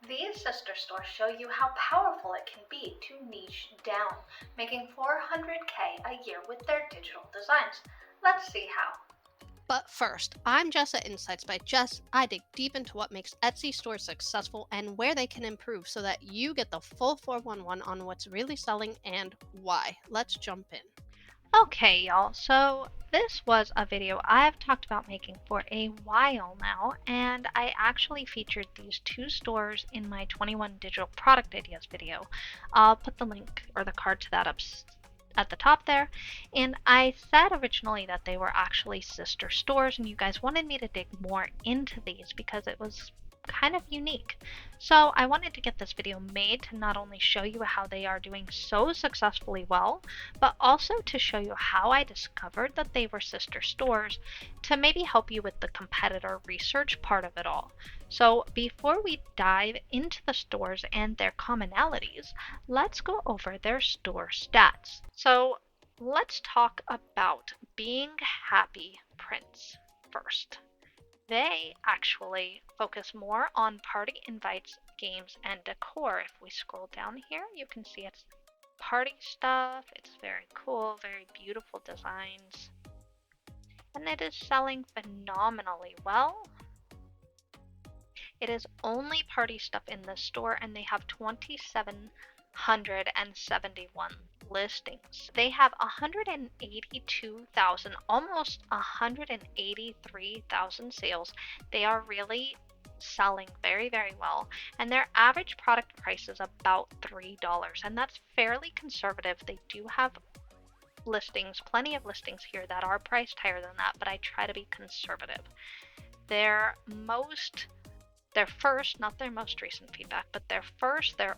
These sister stores show you how powerful it can be to niche down, making $400K a year with their digital designs. Let's see how. But first, I'm Jess at Insights by Jess. I dig deep into what makes Etsy stores successful and where they can improve so that you get the full 411 on what's really selling and why. Let's jump in. Okay, y'all, so this was a video I've talked about making for a while now, and I actually featured these two stores in my 21 digital product ideas video. I'll put the link or the card to that up at the top there. And I said originally that they were actually sister stores, and you guys wanted me to dig more into these because it was kind of unique. So I wanted to get this video made to not only show you how they are doing so successfully well, but also to show you how I discovered that they were sister stores to maybe help you with the competitor research part of it all. So before we dive into the stores and their commonalities, let's go over their store stats. So let's talk about Being Happy Prints first. They actually focus more on party invites, games, and decor. If we scroll down here, you can see it's party stuff. It's very cool, very beautiful designs. And it is selling phenomenally well. It is only party stuff in this store, and they have 2,771 listings. They have 182,000, almost 183,000 sales. They are really selling very, very well, and their average product price is about $3, and that's fairly conservative. They do have listings, plenty of listings here that are priced higher than that, but I try to be conservative. Their first, not their most recent feedback, but their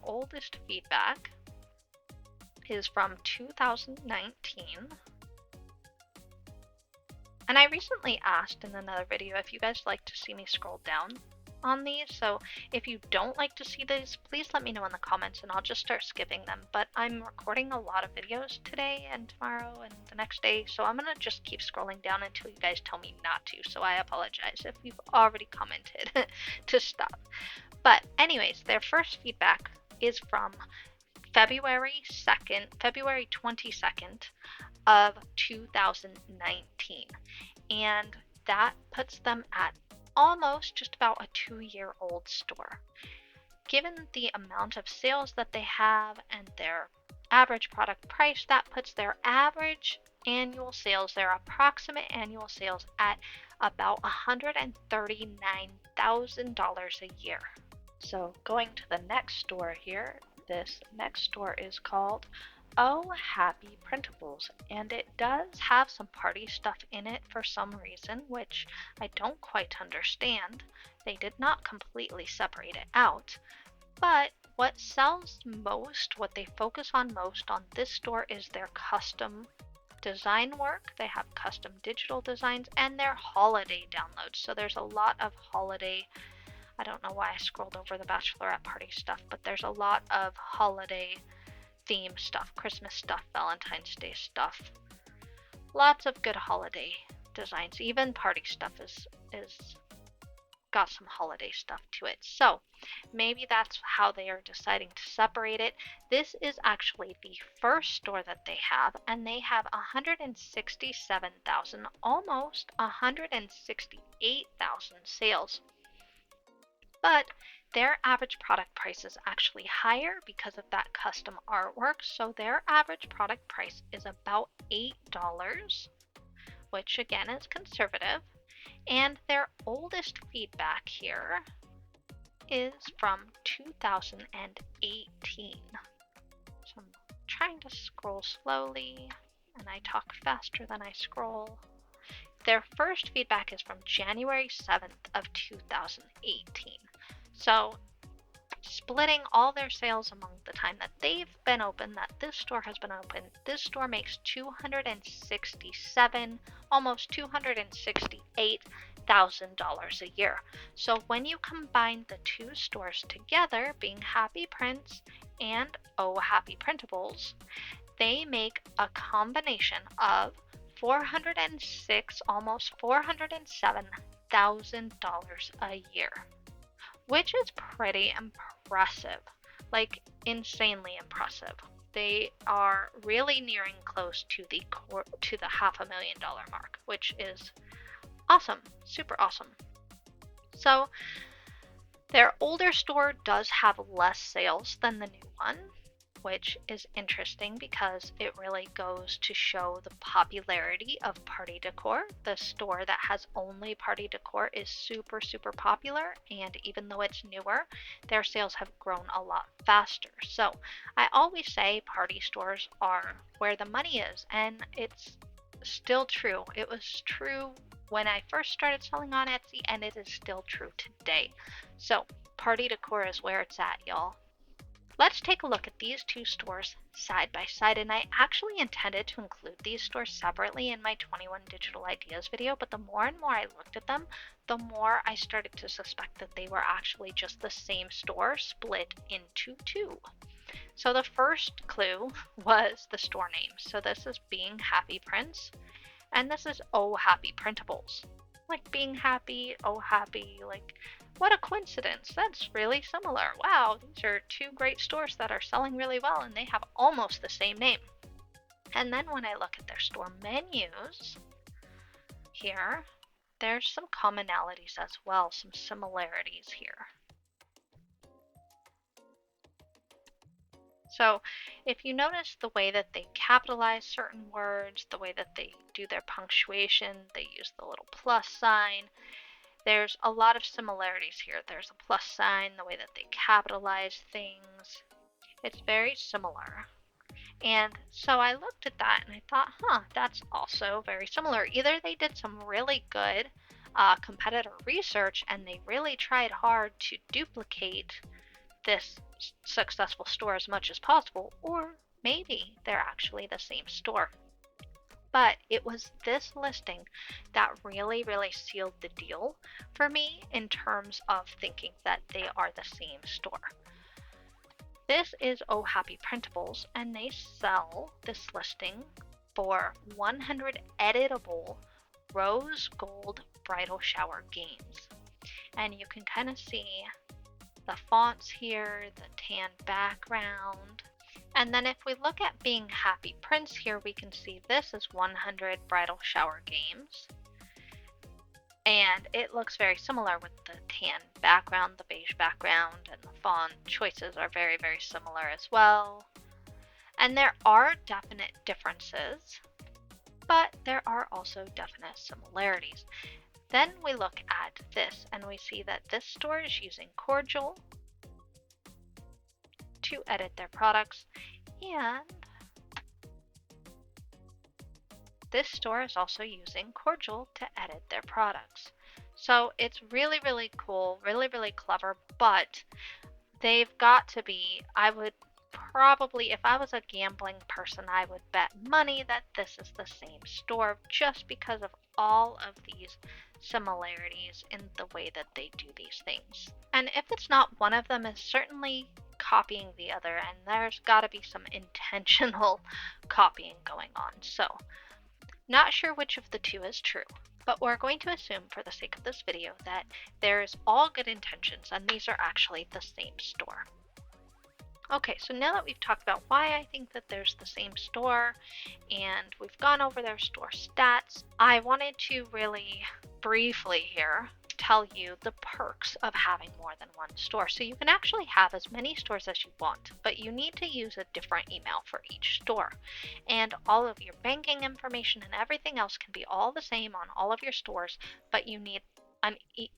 oldest feedback is from 2019. And I recently asked in another video if you guys like to see me scroll down on these. So if you don't like to see these, please let me know in the comments and I'll just start skipping them. But I'm recording a lot of videos today and tomorrow and the next day, so I'm going to just keep scrolling down until you guys tell me not to. So I apologize if you've already commented to stop. But anyways, their first feedback is from February 22nd of 2019. And that puts them at almost just about a 2-year-old store. Given the amount of sales that they have and their average product price, that puts their average annual sales, their approximate annual sales, at about $139,000 a year. So going to the next store here, this next store is called Oh Happy Printables, and it does have some party stuff in it for some reason, which I don't quite understand. They did not completely separate it out, but what sells most, what they focus on most on this store is their custom design work. They have custom digital designs and their holiday downloads. So there's a lot of holiday, I don't know why I scrolled over the bachelorette party stuff, but there's a lot of holiday theme stuff, Christmas stuff, Valentine's Day stuff. Lots of good holiday designs. Even party stuff is got some holiday stuff to it. So maybe that's how they are deciding to separate it. This is actually the first store that they have, and they have 167,000, almost 168,000 sales. But their average product price is actually higher because of that custom artwork. So their average product price is about $8, which again is conservative. And their oldest feedback here is from 2018. So I'm trying to scroll slowly, and I talk faster than I scroll. Their first feedback is from January 7th of 2018. So splitting all their sales among the time that they've been open, that this store has been open, this store makes $267, almost $268,000 a year. So when you combine the two stores together, Being Happy Prints and Oh Happy Printables, they make a combination of $406, almost $407,000 a year, which is pretty impressive, like insanely impressive. They are really nearing close to the $500,000 mark, which is awesome, super awesome. So their older store does have less sales than the new one, which is interesting because it really goes to show the popularity of party decor. The store that has only party decor is super, super popular, and even though it's newer, their sales have grown a lot faster. So I always say party stores are where the money is, and it's still true. It was true when I first started selling on Etsy, and it is still true today. So party decor is where it's at, y'all. Let's take a look at these two stores side by side, and I actually intended to include these stores separately in my 21 Digital Ideas video, but the more and more I looked at them, the more I started to suspect that they were actually just the same store split into two. So the first clue was the store name. So this is Being Happy Prints, and this is Oh Happy Printables. Like being happy, oh happy, like what a coincidence. That's really similar. Wow, these are two great stores that are selling really well and they have almost the same name. And then when I look at their store menus here, there's some commonalities as well, some similarities here. So if you notice the way that they capitalize certain words, the way that they do their punctuation, they use the little plus sign. There's a lot of similarities here. There's a plus sign, the way that they capitalize things. It's very similar. And so I looked at that and I thought, that's also very similar. Either they did some really good competitor research and they really tried hard to duplicate this successful store as much as possible, or maybe they're actually the same store. But it was this listing that really, really sealed the deal for me in terms of thinking that they are the same store. This is Oh Happy Printables, and they sell this listing for 100 editable rose gold bridal shower games. And you can kind of see the fonts here, the tan background. And then if we look at Being Happy Prints here, we can see this is 100 bridal shower games. And it looks very similar with the tan background, the beige background, and the font choices are very, very similar as well. And there are definite differences, but there are also definite similarities. Then we look at this and we see that this store is using Cordial to edit their products, and this store is also using Cordial to edit their products. So it's really, really cool, really, really clever, but they've got to be, I would probably, if I was a gambling person, I would bet money that this is the same store just because of all of these similarities in the way that they do these things. And if it's not one of them, is certainly copying the other, and there's got to be some intentional copying going on. So not sure which of the two is true, but we're going to assume for the sake of this video that there is all good intentions and these are actually the same store. Okay, so now that we've talked about why I think that there's the same store and we've gone over their store stats, I wanted to really briefly here tell you the perks of having more than one store. So you can actually have as many stores as you want, but you need to use a different email for each store. And all of your banking information and everything else can be all the same on all of your stores, but you need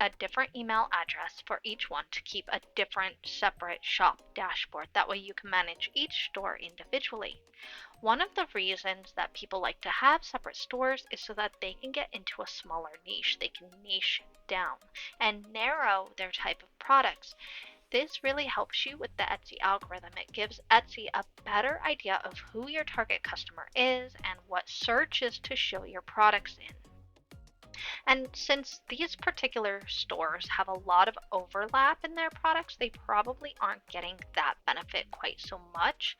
a different email address for each one to keep a different separate shop dashboard. That way you can manage each store individually. One of the reasons that people like to have separate stores is so that they can get into a smaller niche. They can niche down and narrow their type of products. This really helps you with the Etsy algorithm. It gives Etsy a better idea of who your target customer is and what searches to show your products in. And since these particular stores have a lot of overlap in their products, they probably aren't getting that benefit quite so much.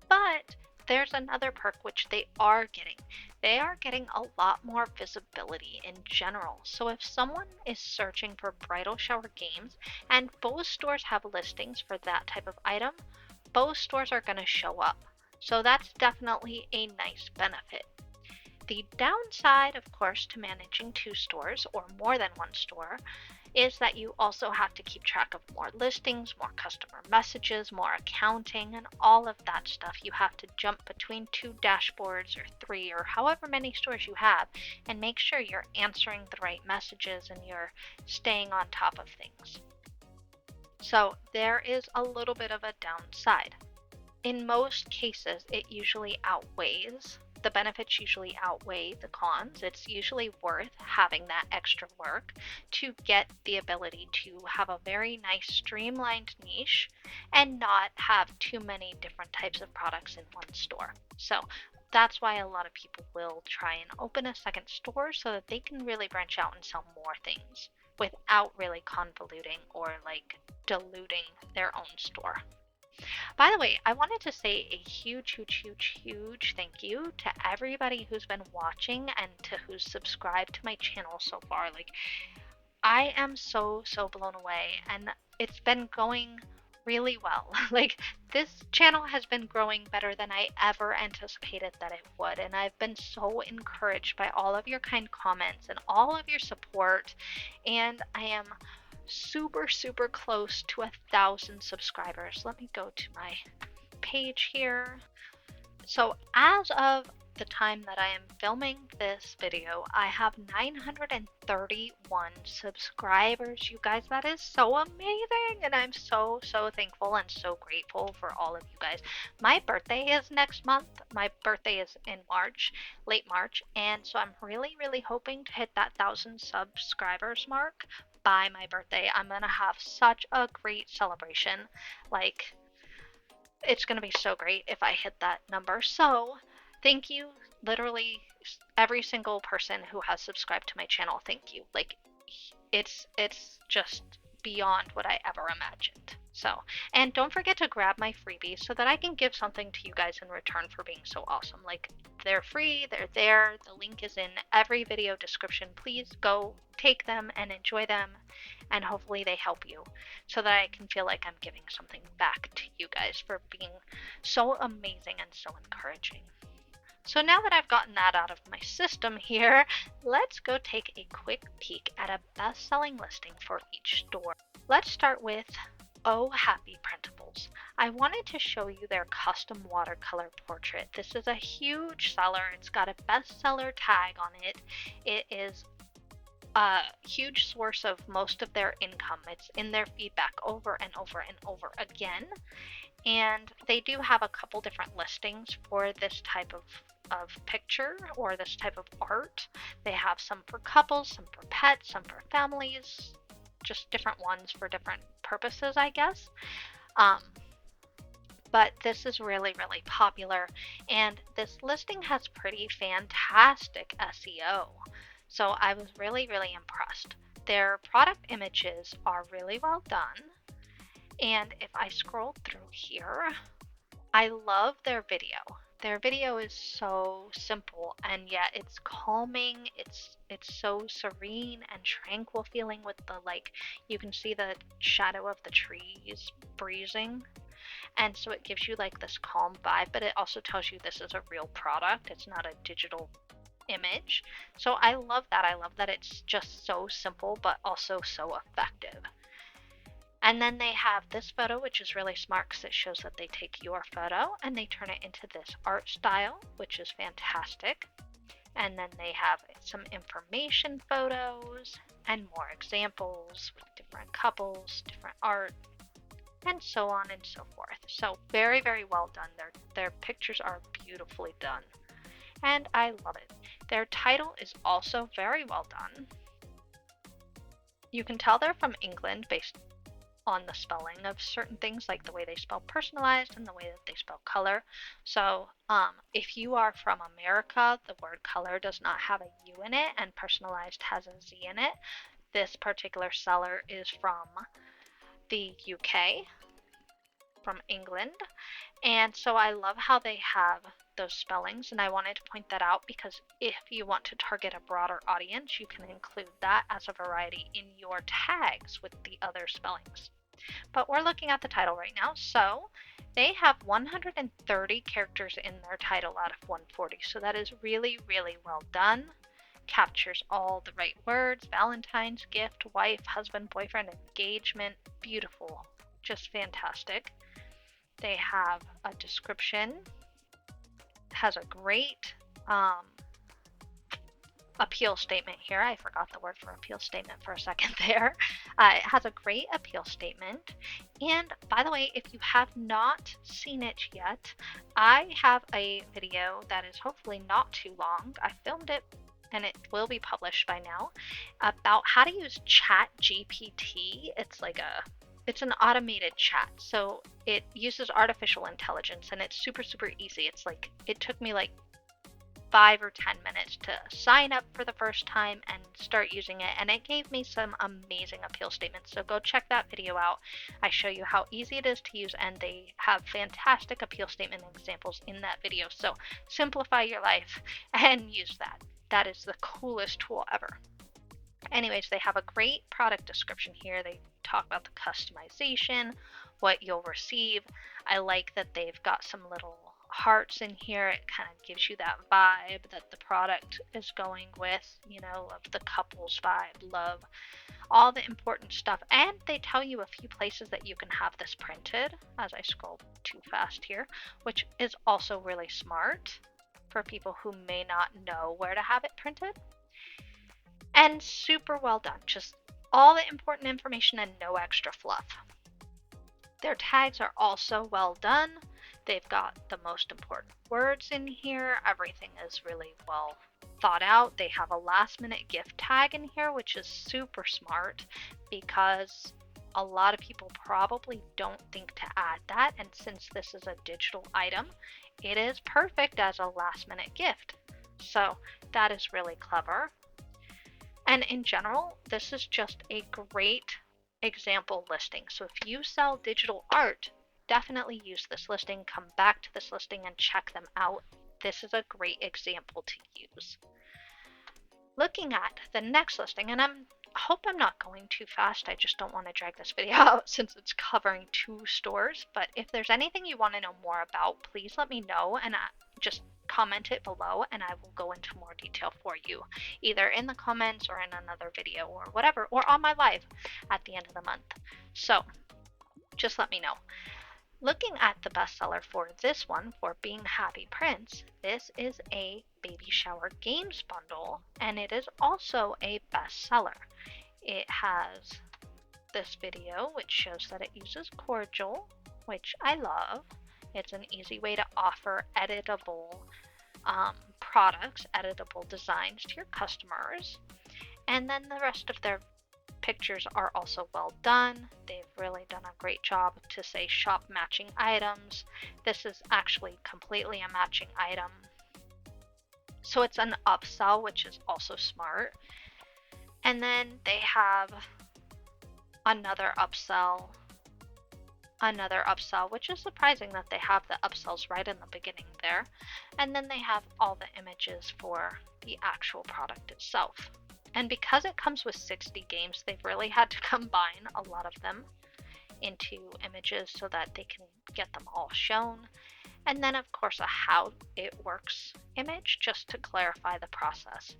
But there's another perk which they are getting. They are getting a lot more visibility in general. So if someone is searching for bridal shower games and both stores have listings for that type of item, both stores are going to show up. So that's definitely a nice benefit. The downside, of course, to managing two stores or more than one store is that you also have to keep track of more listings, more customer messages, more accounting, and all of that stuff. You have to jump between two dashboards or three or however many stores you have and make sure you're answering the right messages and you're staying on top of things. So there is a little bit of a downside. In most cases, the benefits usually outweigh the cons. It's usually worth having that extra work to get the ability to have a very nice streamlined niche and not have too many different types of products in one store. So that's why a lot of people will try and open a second store so that they can really branch out and sell more things without really convoluting or like diluting their own store. By the way, I wanted to say a huge thank you to everybody who's been watching and to who's subscribed to my channel so far. Like, I am so blown away, and it's been going really well. Like, this channel has been growing better than I ever anticipated that it would, and I've been so encouraged by all of your kind comments and all of your support, and I am super close to 1,000 subscribers. Let me go to my page here. So as of the time that I am filming this video, I have 931 subscribers. You guys, that is so amazing, and I'm so thankful and so grateful for all of you guys. My birthday is next month. My birthday is in March, late March, and so I'm really hoping to hit that 1,000 subscribers mark by my birthday. I'm gonna have such a great celebration. Like, it's going to be so great if I hit that number. So thank you, literally every single person who has subscribed to my channel. Thank you. Like, it's just beyond what I ever imagined. So, and don't forget to grab my freebies so that I can give something to you guys in return for being so awesome. Like, they're free, they're there, the link is in every video description. Please go take them and enjoy them, and hopefully they help you so that I can feel like I'm giving something back to you guys for being so amazing and so encouraging. So now that I've gotten that out of my system here, let's go take a quick peek at a best-selling listing for each store. Let's start with Oh Happy Printables. I wanted to show you their custom watercolor portrait. This is a huge seller. It's got a bestseller tag on it. It is a huge source of most of their income. It's in their feedback over and over again. And they do have a couple different listings for this type of picture or this type of art. They have some for couples, some for pets, some for families, just different ones for different purposes, I guess. But this is really popular, and this listing has pretty fantastic SEO. So I was really impressed. Their product images are really well done. And if I scroll through here, I love their video. Their video is so simple, and yet it's calming. It's so serene and tranquil feeling with the, like, you can see the shadow of the trees breezing. And so it gives you like this calm vibe, but it also tells you this is a real product. It's not a digital image. So I love that. I love that it's just so simple, but also so effective. And then they have this photo, which is really smart because it shows that they take your photo and they turn it into this art style, which is fantastic. And then they have some information photos and more examples with different couples, different art, and so on and so forth. So very well done. Their pictures are beautifully done, and I love it. Their title is also very well done. You can tell they're from England based on the spelling of certain things, like the way they spell personalized and the way that they spell color. So if you are from America, the word color does not have a U in it, and personalized has a Z in it. This particular seller is from the UK. from England. And so I love how they have those spellings, and I wanted to point that out because if you want to target a broader audience, you can include that as a variety in your tags with the other spellings. But we're looking at the title right now, so they have 130 characters in their title out of 140, so that is really, really well done. Captures all the right words: Valentine's, gift, wife, husband, boyfriend, engagement. Beautiful, just fantastic. They have a description, has a great appeal statement here. I forgot the word for appeal statement for a second there. It has a great appeal statement. And by the way, if you have not seen it yet, I have a video that is hopefully not too long. I filmed it and it will be published by now about how to use Chat GPT. It's an automated chat. So it uses artificial intelligence and it's super, super easy. It took me like 5 or 10 minutes to sign up for the first time and start using it, and it gave me some amazing appeal statements. So go check that video out. I show you how easy it is to use, and they have fantastic appeal statement examples in that video. So simplify your life and use that. That is the coolest tool ever. Anyways, they have a great product description here. They talk about the customization, what you'll receive. I like that they've got some little hearts in here. It kind of gives you that vibe that the product is going with, of the couple's vibe, love, all the important stuff. And they tell you a few places that you can have this printed, as I scroll too fast here, which is also really smart for people who may not know where to have it printed. And super well done. Just all the important information and no extra fluff. Their tags are also well done. They've got the most important words in here. Everything is really well thought out. They have a last minute gift tag in here, which is super smart because a lot of people probably don't think to add that. And since this is a digital item, it is perfect as a last minute gift. So that is really clever. And in general, this is just a great example listing. So if you sell digital art, definitely use this listing. Come back to this listing and check them out. This is a great example to use. Looking at the next listing, and I hope I'm not going too fast. I just don't want to drag this video out since it's covering 2 stores. But if there's anything you want to know more about, please let me know and just comment it below and I will go into more detail for you, either in the comments or in another video or whatever, or on my live at the end of the month. So just let me know. Looking at the bestseller for this one, for Being Happy Prince, this is a baby shower games bundle, and it is also a bestseller. It has this video, which shows that it uses cordial, which I love. It's an easy way to offer editable products, editable designs to your customers. And then the rest of their pictures are also well done. They've really done a great job to say shop matching items. This is actually completely a matching item. So it's an upsell, which is also smart. And then they have another upsell, which is surprising that they have the upsells right in the beginning there. And then they have all the images for the actual product itself. And because it comes with 60 games, they've really had to combine a lot of them into images so that they can get them all shown. And then, of course, a how it works image just to clarify the process.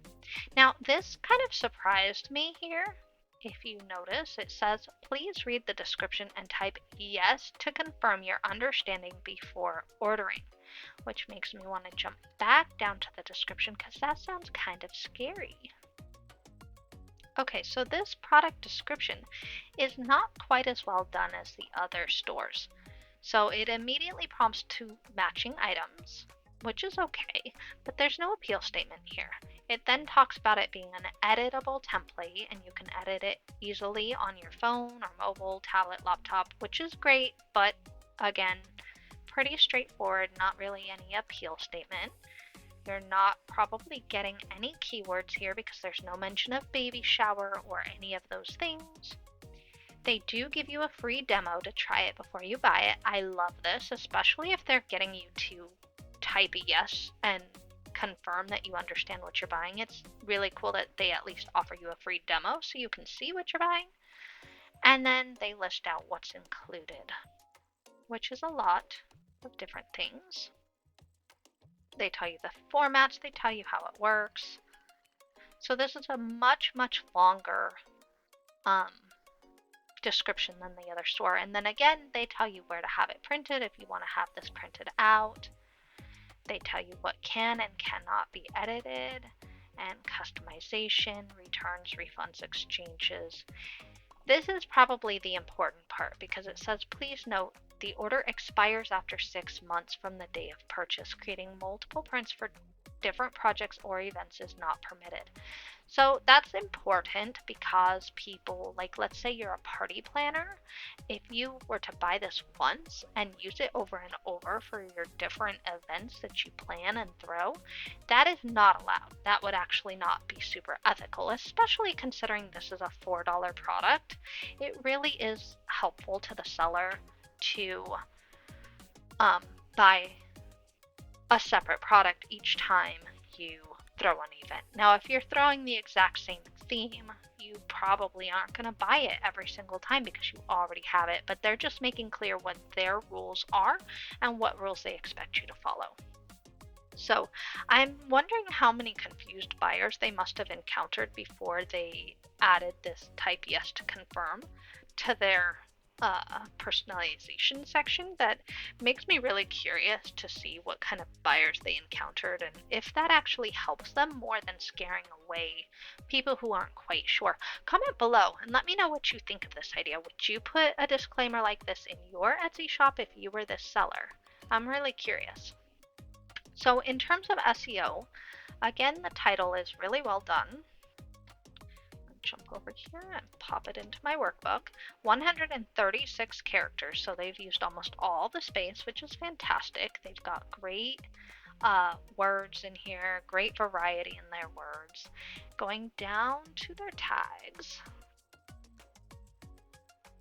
Now, this kind of surprised me here. If you notice, it says, please read the description and type yes to confirm your understanding before ordering, which makes me want to jump back down to the description because that sounds kind of scary. Okay, so this product description is not quite as well done as the other stores. So it immediately prompts to matching items, which is okay, but there's no appeal statement here. It then talks about it being an editable template, and you can edit it easily on your phone or mobile, tablet, laptop, which is great, but again, pretty straightforward, not really any appeal statement. You're not probably getting any keywords here because there's no mention of baby shower or any of those things. They do give you a free demo to try it before you buy it. I love this, especially if they're getting you to type a yes and confirm that you understand what you're buying. It's really cool that they at least offer you a free demo so you can see what you're buying. And then they list out what's included, which is a lot of different things. They tell you the formats, they tell you how it works. So this is a much longer description than the other store. And then again, they tell you where to have it printed if you want to have this printed out. They tell you what can and cannot be edited, and customization, returns, refunds, exchanges. This is probably the important part because it says, please note, the order expires after 6 months from the day of purchase. Creating multiple prints for different projects or events is not permitted. So that's important because people, like, let's say you're a party planner, if you were to buy this once and use it over and over for your different events that you plan and throw, that is not allowed. That would actually not be super ethical, especially considering this is a $4 product. It really is helpful to the seller to buy a separate product each time you throw an event. Now, if you're throwing the exact same theme, you probably aren't going to buy it every single time because you already have it, but they're just making clear what their rules are and what rules they expect you to follow. So I'm wondering how many confused buyers they must have encountered before they added this type yes to confirm to their personalization section. That makes me really curious to see what kind of buyers they encountered and if that actually helps them more than scaring away people who aren't quite sure. Comment below and let me know what you think of this idea. Would you put a disclaimer like this in your Etsy shop if you were this seller? I'm really curious. So in terms of SEO, again, the title is really well done. Jump over here and pop it into my workbook. 136 characters, so they've used almost all the space, which is fantastic. They've got great words in here, great variety in their words. Going down to their tags,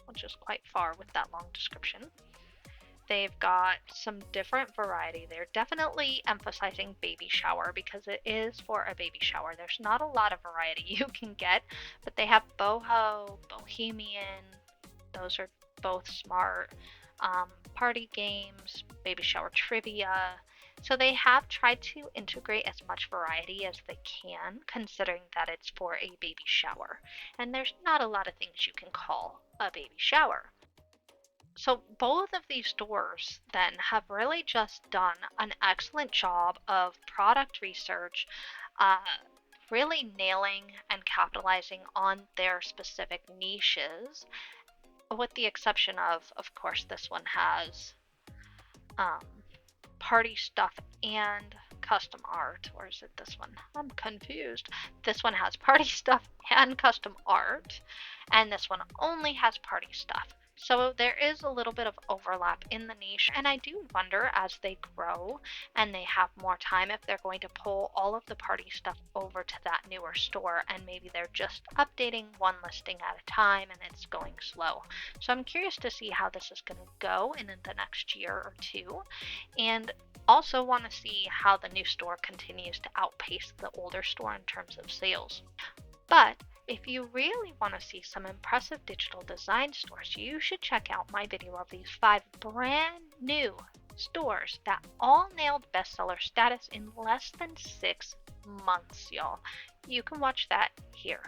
which is quite far with that long description. They've got some different variety. They're definitely emphasizing baby shower because it is for a baby shower. There's not a lot of variety you can get, but they have boho, bohemian, those are both smart, party games, baby shower trivia. So they have tried to integrate as much variety as they can, considering that it's for a baby shower. And there's not a lot of things you can call a baby shower. So both of these stores then have really just done an excellent job of product research, really nailing and capitalizing on their specific niches, with the exception of course, this one has party stuff and custom art. Or is it this one? I'm confused. This one has party stuff and custom art, and this one only has party stuff. So there is a little bit of overlap in the niche, and I do wonder as they grow and they have more time if they're going to pull all of the party stuff over to that newer store, and maybe they're just updating one listing at a time and it's going slow. So I'm curious to see how this is going to go in the next year or two, and also want to see how the new store continues to outpace the older store in terms of sales. But if you really want to see some impressive digital design stores, you should check out my video of these 5 brand new stores that all nailed bestseller status in less than 6 months, y'all. You can watch that here.